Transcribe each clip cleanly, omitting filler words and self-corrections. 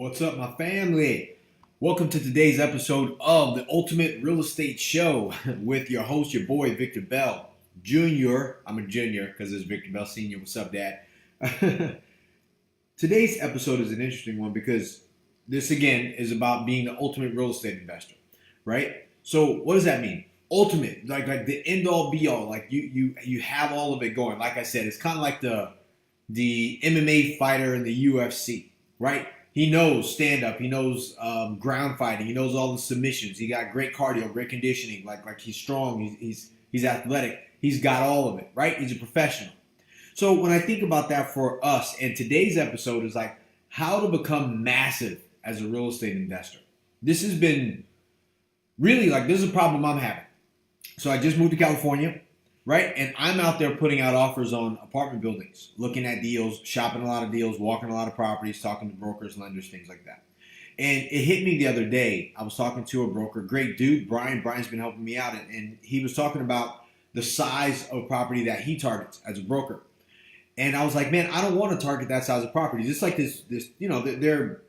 What's up, my family? Welcome to today's episode of the Ultimate Real Estate Show with your host, your boy, Victor Bell Jr. I'm a junior because it's Victor Bell Sr. What's up, Dad? Today's episode is an interesting one because this, again, is about being the ultimate real estate investor, right? So what does that mean? Ultimate, like the end-all, be-all. Like you have all of it going. Like I said, it's kind of like the MMA fighter in the UFC, right? He knows stand-up. He knows ground fighting. He knows all the submissions. He got great cardio, great conditioning. Like he's strong. He's athletic. He's got all of it, right? He's a professional. So when I think about that for us, and today's episode is like how to become massive as a real estate investor. This has been really this is a problem I'm having. So I just moved to California, right? And I'm out there putting out offers on apartment buildings, looking at deals, shopping a lot of deals, walking a lot of properties, talking to brokers, lenders, things like that. And it hit me the other day. I was talking to a broker, great dude, Brian. Brian's been helping me out. And he was talking about the size of property that he targets as a broker. And I was like, man, I don't want to target that size of property. Just like this, they're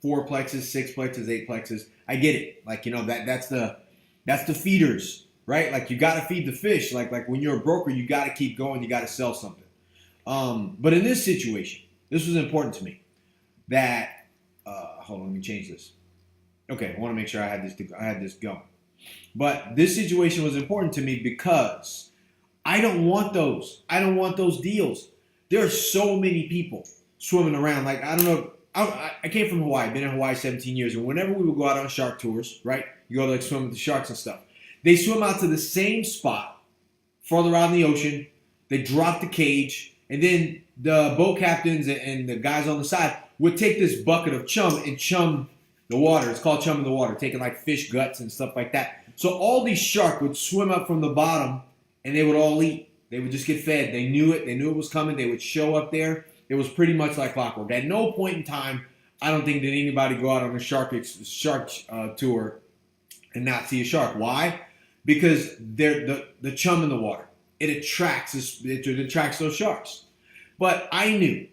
fourplexes, sixplexes, eightplexes. I get it. That's the feeders. Right? Like you got to feed the fish. Like when you're a broker, you got to keep going. You got to sell something. But in this situation, this was important to me that, hold on, let me change this. Okay. I want to make sure I had this going. But this situation was important to me because I don't want those. I don't want those deals. There are so many people swimming around. Like, I don't know. I came from Hawaii. Been in Hawaii 17 years. And whenever we would go out on shark tours, right? You go swim with the sharks and stuff. They swim out to the same spot, farther out in the ocean. They drop the cage, and then the boat captains and the guys on the side would take this bucket of chum and chum the water. It's called chum in the water, taking like fish guts and stuff like that. So all these sharks would swim up from the bottom, and they would all eat. They would just get fed. They knew it. They knew it was coming. They would show up there. It was pretty much like clockwork. At no point in time, I don't think did anybody go out on a shark tour and not see a shark. Why? Because they're the chum in the water. It attracts those sharks. But I knew,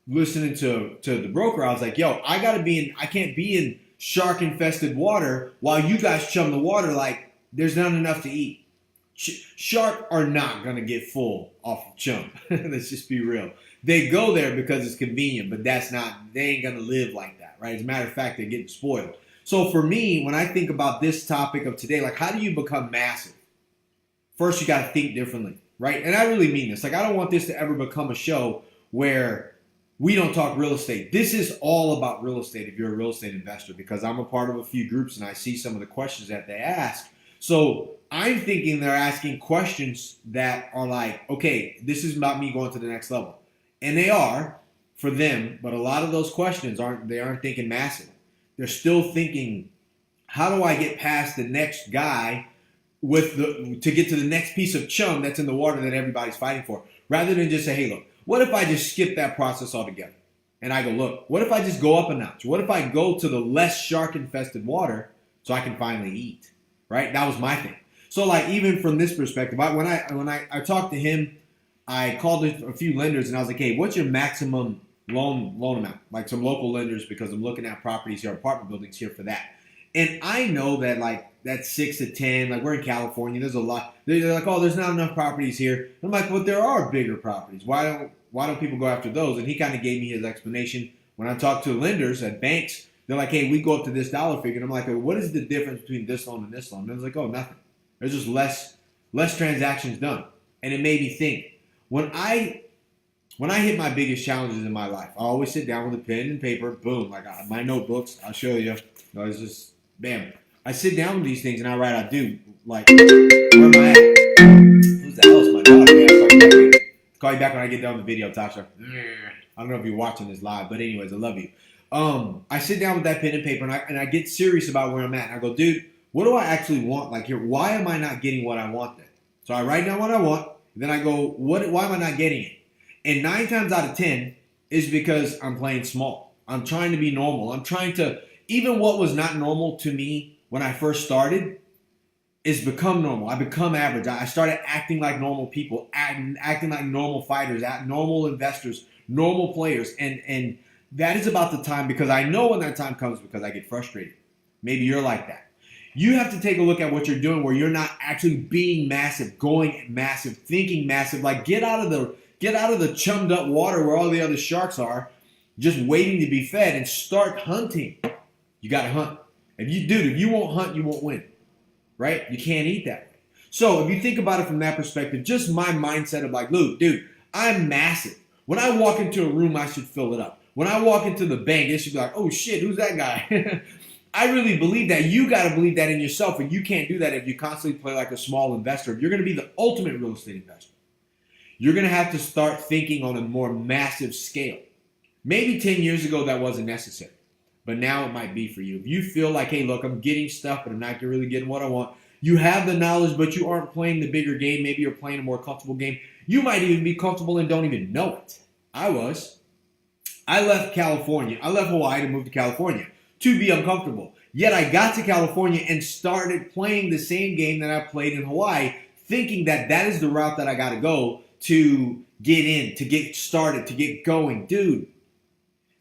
listening to the broker, I was like, yo, I can't be in shark-infested water while you guys chum the water like there's not enough to eat. Shark are not going to get full off of chum. Let's just be real. They go there because it's convenient, but they ain't going to live like that, right? As a matter of fact, they're getting spoiled. So for me, when I think about this topic of today, like how do you become massive? First, you got to think differently, right? And I really mean this. Like I don't want this to ever become a show where we don't talk real estate. This is all about real estate if you're a real estate investor because I'm a part of a few groups and I see some of the questions that they ask. So I'm thinking they're asking questions that are like, okay, this is about me going to the next level. And they are for them, but a lot of those questions aren't thinking massive. They're still thinking, how do I get past the next guy to get to the next piece of chum that's in the water that everybody's fighting for? Rather than just say, hey, look, what if I just skip that process altogether? And I go, look, what if I just go up a notch? What if I go to the less shark-infested water so I can finally eat? Right? That was my thing. So like even from this perspective, when I talked to him, I called a few lenders and I was like, hey, what's your maximum loan amount, like some local lenders, because I'm looking at properties here, apartment buildings here for that. And I know that like that's 6 to 10, like we're in California, there's a lot. They're like, oh, there's not enough properties here. I'm like, but there are bigger properties. Why don't people go after those? And he kind of gave me his explanation. When I talk to lenders at banks, they're like, hey, we go up to this dollar figure. And I'm like, what is the difference between this loan and this loan? And I was like, oh, nothing. There's just less transactions done. And it made me think. When I hit my biggest challenges in my life, I always sit down with a pen and paper, boom, like my notebooks, I'll show you. It's just, bam. I sit down with these things and I write out, dude, like, where am I at? Who's the hell is my dog? Yeah, call you back when I get done with the video, Tasha. I don't know if you're watching this live, but anyways, I love you. I sit down with that pen and paper and I get serious about where I'm at. And I go, dude, what do I actually want? Like here, why am I not getting what I want then? So I write down what I want. Then I go, why am I not getting it? And 9 times out of 10 is because I'm playing small. I'm trying to be normal. I'm trying to, even what was not normal to me when I first started is become normal. I become average. I started acting like normal people, acting like normal fighters, normal investors, normal players. And that is about the time, because I know when that time comes because I get frustrated. Maybe you're like that. You have to take a look at what you're doing where you're not actually being massive, going massive, thinking massive. Like get out of the chummed up water where all the other sharks are, just waiting to be fed, and start hunting. You got to hunt. If you won't hunt, you won't win, right? You can't eat that way. So if you think about it from that perspective, just my mindset of like, Luke, dude, I'm massive. When I walk into a room, I should fill it up. When I walk into the bank, it should be like, oh shit, who's that guy? I really believe that. You got to believe that in yourself, and you can't do that if you constantly play like a small investor. If you're going to be the ultimate real estate investor, you're going to have to start thinking on a more massive scale. Maybe 10 years ago that wasn't necessary, but now it might be for you. If you feel like, hey, look, I'm getting stuff, but I'm not really getting what I want. You have the knowledge, but you aren't playing the bigger game. Maybe you're playing a more comfortable game. You might even be comfortable and don't even know it. I was. I left California. I left Hawaii to move to California to be uncomfortable. Yet I got to California and started playing the same game that I played in Hawaii, thinking that that is the route that I got to go to get in, to get started, to get going. Dude,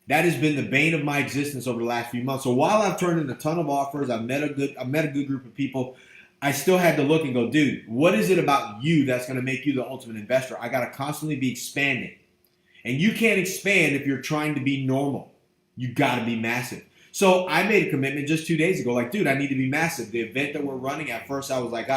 that has been the bane of my existence over the last few months. So while I've turned in a ton of offers, I've met a good group of people, I still had to look and go, dude, what is it about you that's going to make you the ultimate investor? I got to constantly be expanding. And you can't expand if you're trying to be normal. You got to be massive. So I made a commitment just 2 days ago, like, dude, I need to be massive. The event that we're running, at first I was like,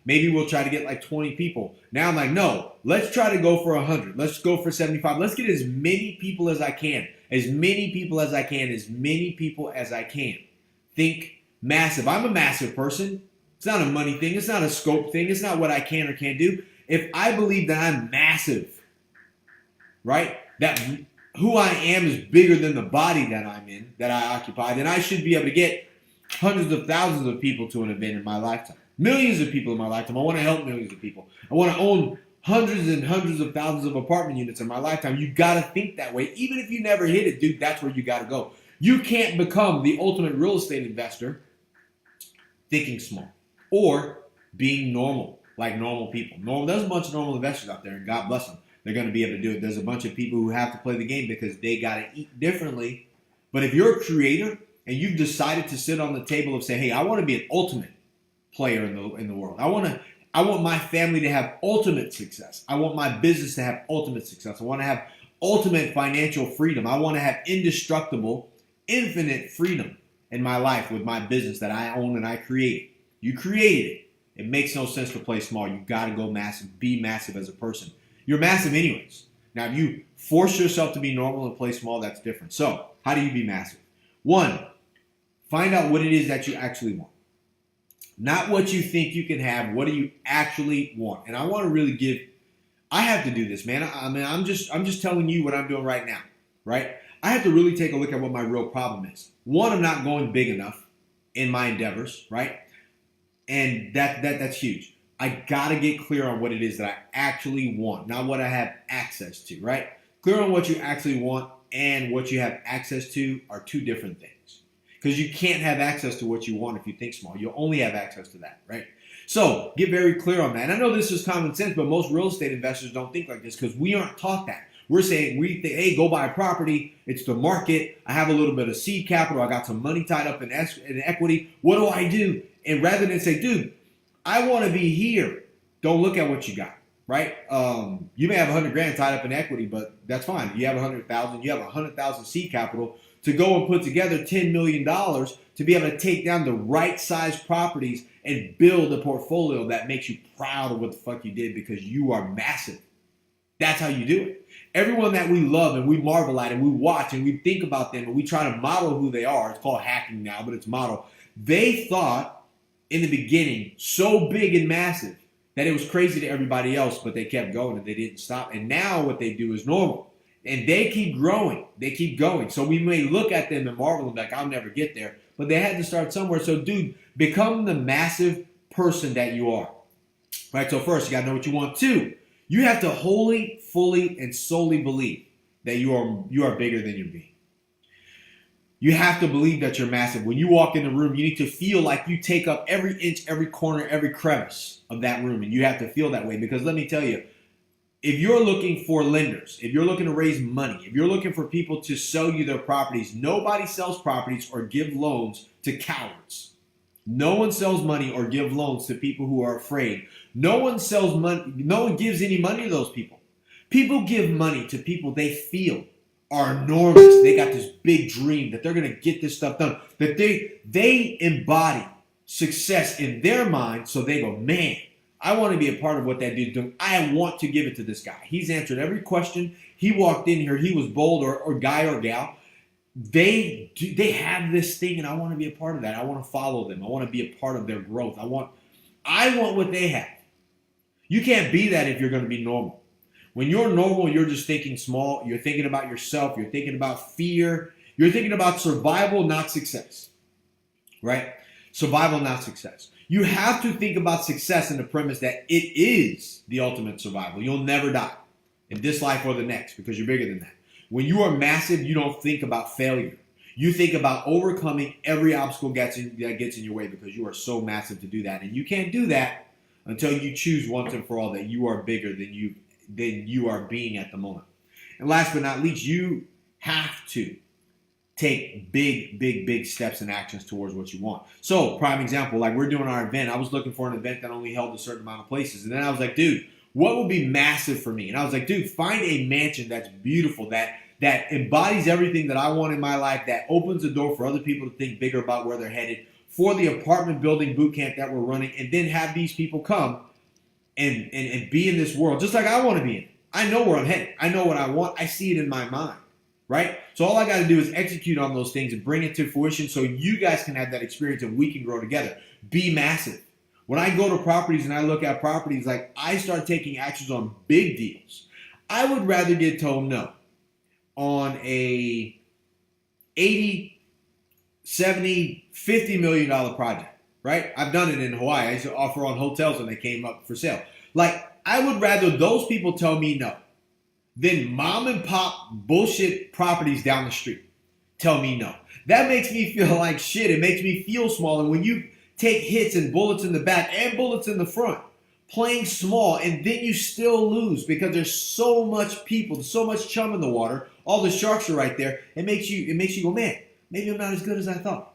maybe we'll try to get like 20 people. Now I'm like, no, let's try to go for 100. Let's go for 75. Let's get as many people as I can. As many people as I can. As many people as I can. Think massive. I'm a massive person. It's not a money thing. It's not a scope thing. It's not what I can or can't do. If I believe that I'm massive, right, that who I am is bigger than the body that I'm in, that I occupy, then I should be able to get hundreds of thousands of people to an event in my lifetime. Millions of people in my lifetime. I want to help millions of people. I want to own hundreds and hundreds of thousands of apartment units in my lifetime. You got to think that way. Even if you never hit it, dude, that's where you got to go. You can't become the ultimate real estate investor thinking small or being normal, like normal people. There's a bunch of normal investors out there, and God bless them. They're going to be able to do it. There's a bunch of people who have to play the game because they got to eat differently. But if you're a creator and you've decided to sit on the table and say, hey, I want to be an ultimate player in the world. I want my family to have ultimate success. I want my business to have ultimate success. I want to have ultimate financial freedom. I want to have indestructible, infinite freedom in my life with my business that I own and I created. You created it. It makes no sense to play small. You got to go massive. Be massive as a person. You're massive anyways. Now, if you force yourself to be normal and play small, that's different. So, how do you be massive? 1, find out what it is that you actually want. Not what you think you can have. What do you actually want? And I want to really I have to do this, man. I'm just telling you what I'm doing right now, right? I have to really take a look at what my real problem is. 1, I'm not going big enough in my endeavors, right? And that's huge. I got to get clear on what it is that I actually want, not what I have access to, right? Clear on what you actually want and what you have access to are two different things. Because you can't have access to what you want if you think small. You'll only have access to that, right? So get very clear on that. And I know this is common sense, but most real estate investors don't think like this because we aren't taught that. We're saying, we think, hey, go buy a property. It's the market. I have a little bit of seed capital. I got some money tied up in equity. What do I do? And rather than say, dude, I want to be here, don't look at what you got, right? You may have 100 grand tied up in equity, but that's fine. You have 100,000. You have 100,000 seed capital to go and put together $10 million to be able to take down the right size properties and build a portfolio that makes you proud of what the fuck you did because you are massive. That's how you do it. Everyone that we love and we marvel at and we watch and we think about them and we try to model who they are. It's called hacking now, but it's model. They thought in the beginning so big and massive that it was crazy to everybody else, but they kept going and they didn't stop. And now what they do is normal. And they keep growing. They keep going. So we may look at them and marvel and be like, I'll never get there. But they had to start somewhere. So, dude, become the massive person that you are. Right? So first, you got to know what you want. 2, you have to wholly, fully, and solely believe that you are bigger than you're being. You have to believe that you're massive. When you walk in the room, you need to feel like you take up every inch, every corner, every crevice of that room. And you have to feel that way because let me tell you, if you're looking for lenders, if you're looking to raise money, if you're looking for people to sell you their properties, nobody sells properties or give loans to cowards. No one sells money or give loans to people who are afraid. No one sells money. No one gives any money to those people. People give money to people they feel are enormous. They got this big dream that they're going to get this stuff done. That they embody success in their mind. So they go, man, I want to be a part of what that dude's doing. I want to give it to this guy. He's answered every question. He walked in here. He was bold or guy or gal. They have this thing, and I want to be a part of that. I want to follow them. I want to be a part of their growth. I want what they have. You can't be that if you're going to be normal. When you're normal, you're just thinking small. You're thinking about yourself. You're thinking about fear. You're thinking about survival, not success. Right? Survival, not success. You have to think about success in the premise that it is the ultimate survival. You'll never die in this life or the next because you're bigger than that. When you are massive, you don't think about failure. You think about overcoming every obstacle that gets in your way because you are so massive to do that. And you can't do that until you choose once and for all that you are bigger than you are being at the moment. And last but not least, you have to take big steps and actions towards what you want. So, prime example, like we're doing our event. I was looking for an event that only held a certain amount of places. And then I was like, dude, what would be massive for me? And I was like, dude, find a mansion that's beautiful, that embodies everything that I want in my life, that opens the door for other people to think bigger about where they're headed, for the apartment building boot camp that we're running, and then have these people come and be in this world just like I want to be in. I know where I'm headed. I know what I want. I see it in my mind, right? So all I got to do is execute on those things and bring it to fruition so you guys can have that experience and we can grow together. Be massive. When I go to properties and I look at properties, like I start taking actions on big deals. I would rather get told no on a 80, 70, $50 million project, right? I've done it in Hawaii. I used to offer on hotels when they came up for sale. Like, I would rather those people tell me no than mom and pop bullshit properties down the street tell me no. That makes me feel like shit. It makes me feel small. And when you take hits and bullets in the back and bullets in the front, playing small, and then you still lose because there's so much people, so much chum in the water, all the sharks are right there, it makes you go, man, maybe I'm not as good as I thought.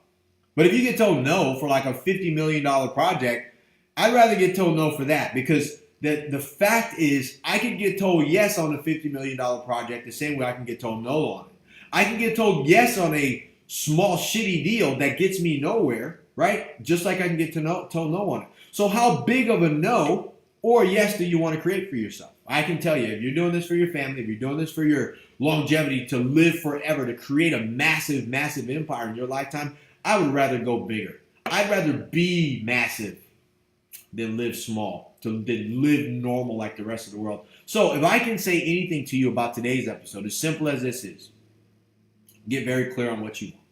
But if you get told no for like a $50 million project, I'd rather get told no for that because the fact is I can get told yes on a $50 million project the same way I can get told no on it. I can get told yes on a small shitty deal that gets me nowhere, right? Just like I can get told no on it. So how big of a no or yes do you want to create for yourself? I can tell you, if you're doing this for your family, if you're doing this for your longevity, to live forever, to create a massive, massive empire in your lifetime, I would rather go bigger. I'd rather be massive than live small, than live normal like the rest of the world. So if I can say anything to you about today's episode, as simple as this is, get very clear on what you want.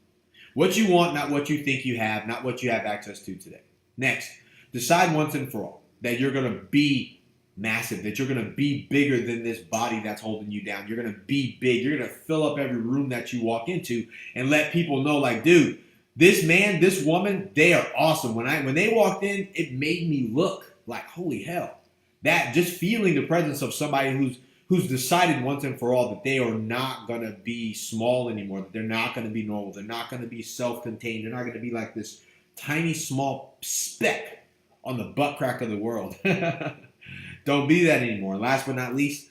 What you want, not what you think you have, not what you have access to today. Next, decide once and for all that you're going to be massive, that you're going to be bigger than this body that's holding you down. You're going to be big. You're going to fill up every room that you walk into and let people know, like, dude, this man, this woman, they are awesome. When they walked in, it made me look like, holy hell. That just feeling the presence of somebody who's decided once and for all that they are not going to be small anymore, that they're not going to be normal, they're not going to be self-contained, they're not going to be like this tiny, small speck on the butt crack of the world. Don't be that anymore. And last but not least,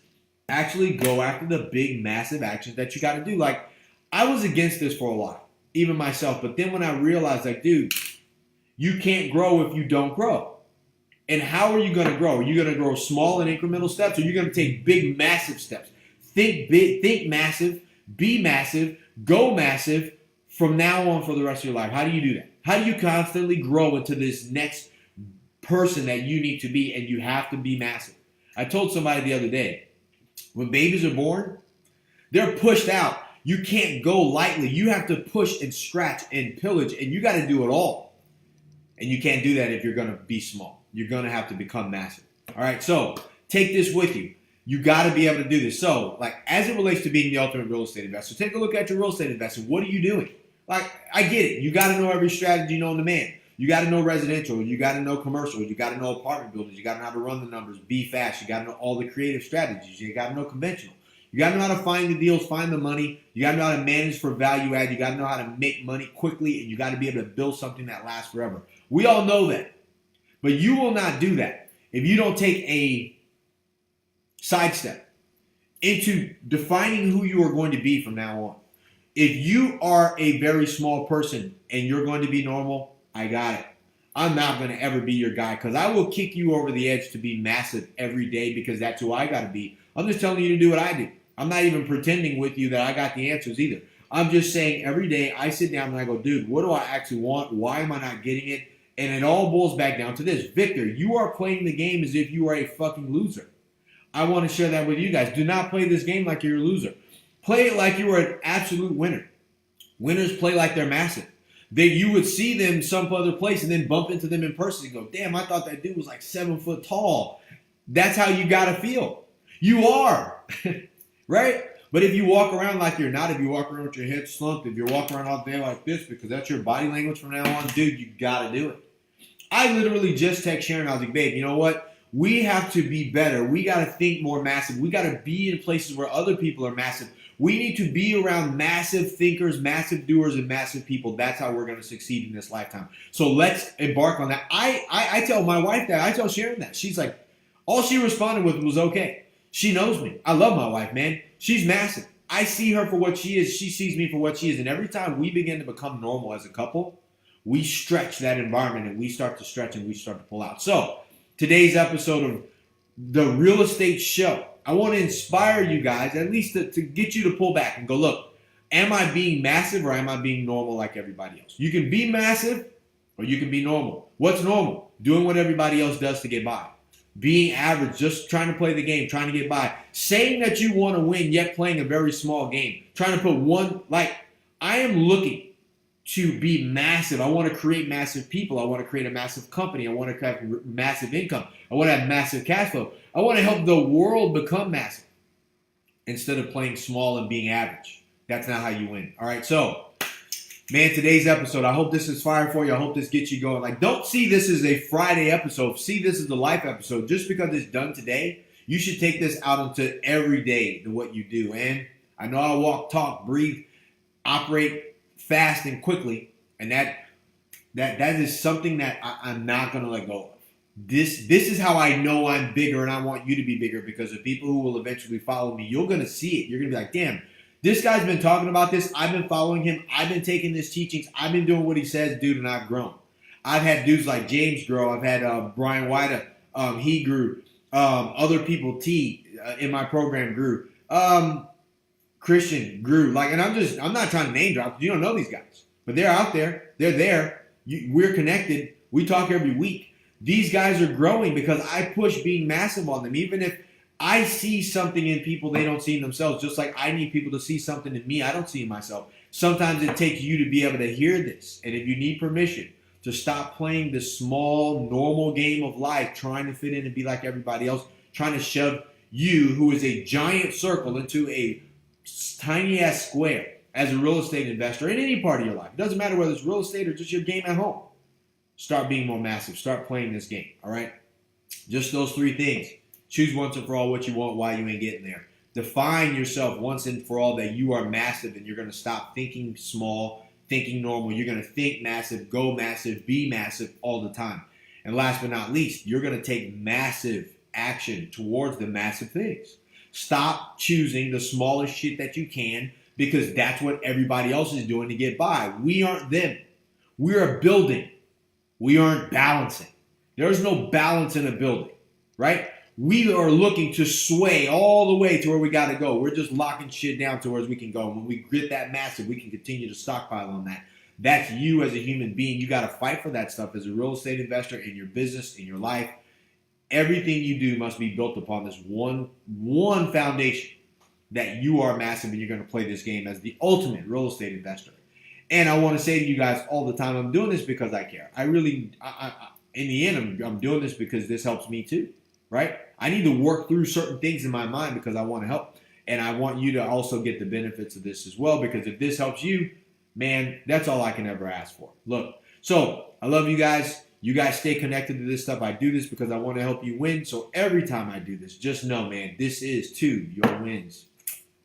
actually go after the big, massive actions that you got to do. Like, I was against this for a while, even myself. But then when I realized, like, dude, you can't grow if you don't grow. And how are you going to grow? Are you going to grow small and incremental steps, or are you going to take big, massive steps? Think big, think massive, be massive, go massive from now on for the rest of your life. How do you do that? How do you constantly grow into this next person that you need to be, and you have to be massive? I told somebody the other day, when babies are born, they're pushed out. You can't go lightly. You have to push and scratch and pillage, and you got to do it all. And you can't do that if you're going to be small. You're going to have to become massive. All right, so take this with you. You got to be able to do this. So, like, as it relates to being the ultimate real estate investor, take a look at your real estate investing. What are you doing? Like, I get it. You got to know every strategy known to man. You got to know residential. You got to know commercial. You got to know apartment buildings. You got to know how to run the numbers, be fast. You got to know all the creative strategies. You got to know conventional. You got to know how to find the deals, find the money. You got to know how to manage for value add. You got to know how to make money quickly, and you got to be able to build something that lasts forever. We all know that. But you will not do that if you don't take a sidestep into defining who you are going to be from now on. If you are a very small person and you're going to be normal, I got it. I'm not going to ever be your guy because I will kick you over the edge to be massive every day because that's who I got to be. I'm just telling you to do what I do. I'm not even pretending with you that I got the answers either. I'm just saying every day I sit down and I go, dude, what do I actually want? Why am I not getting it? And it all boils back down to this. Victor, you are playing the game as if you are a fucking loser. I want to share that with you guys. Do not play this game like you're a loser. Play it like you are an absolute winner. Winners play like they're massive. You would see them some other place and then bump into them in person and go, damn, I thought that dude was like 7 foot tall. That's how you got to feel. You are. Right? But if you walk around like you're not, if you walk around with your head slumped, if you're walking around all day like this because that's your body language from now on, dude, you got to do it. I literally just text Sharon. I was like, babe, you know what? We have to be better. We got to think more massive. We got to be in places where other people are massive. We need to be around massive thinkers, massive doers, and massive people. That's how we're going to succeed in this lifetime. So let's embark on that. I tell my wife that. I tell Sharon that. She's like, all she responded with was okay. She knows me. I love my wife, man. She's massive. I see her for what she is. She sees me for what she is. And every time we begin to become normal as a couple, we stretch that environment and we start to stretch and we start to pull out. So today's episode of the Real Estate Show, I want to inspire you guys, at least to get you to pull back and go, look, am I being massive or am I being normal like everybody else? You can be massive or you can be normal. What's normal? Doing what everybody else does to get by. Being average, just trying to play the game, trying to get by. Saying that you want to win, yet playing a very small game. Trying to put one, like, I am looking to be massive. I want to create massive people. I want to create a massive company. I want to have massive income. I want to have massive cash flow. I want to help the world become massive instead of playing small and being average. That's not how you win. All right, so, man, today's episode, I hope this is fire for you. I hope this gets you going. Like, don't see this as a Friday episode. See this as a life episode. Just because it's done today, you should take this out into every day to what you do. And I know I walk, talk, breathe, operate fast and quickly, and that is something that I'm not going to let go of. This is how I know I'm bigger, and I want you to be bigger because the people who will eventually follow me, you're going to see it. You're going to be like, damn, this guy's been talking about this. I've been following him. I've been taking his teachings. I've been doing what he says, dude, and I've grown. I've had dudes like James grow. I've had Brian White, he grew. Other people, in my program grew. Christian grew. Like, and I'm not trying to name drop. You don't know these guys, but they're out there. They're there. We're connected. We talk every week. These guys are growing because I push being massive on them. Even if I see something in people they don't see in themselves, just like I need people to see something in me I don't see in myself. Sometimes it takes you to be able to hear this. And if you need permission to stop playing the small, normal game of life, trying to fit in and be like everybody else, trying to shove you, who is a giant circle, into a tiny-ass square as a real estate investor in any part of your life. It doesn't matter whether it's real estate or just your game at home. Start being more massive. Start playing this game, all right? Just those 3 things. Choose once and for all what you want, why you ain't getting there. Define yourself once and for all that you are massive, and you're going to stop thinking small, thinking normal. You're going to think massive, go massive, be massive all the time. And last but not least, you're going to take massive action towards the massive things. Stop choosing the smallest shit that you can because that's what everybody else is doing to get by. We aren't them. We are building. We aren't balancing. There's no balance in a building, right? We are looking to sway all the way to where we got to go. We're just locking shit down to where we can go. When we get that massive, we can continue to stockpile on that. That's you as a human being. You got to fight for that stuff as a real estate investor in your business, in your life. Everything you do must be built upon this one foundation, that you are massive and you're going to play this game as the ultimate real estate investor. And I want to say to you guys all the time, I'm doing this because I care. I really, in the end, I'm doing this because this helps me too, right? I need to work through certain things in my mind because I want to help. And I want you to also get the benefits of this as well, because if this helps you, man, that's all I can ever ask for. Look, So I love you guys. You guys stay connected to this stuff. I do this because I want to help you win. So every time I do this, just know, man, this is to your wins.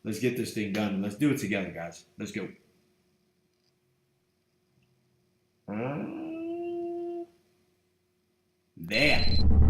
Let's get this thing done. And let's do it together, guys. Let's go. There.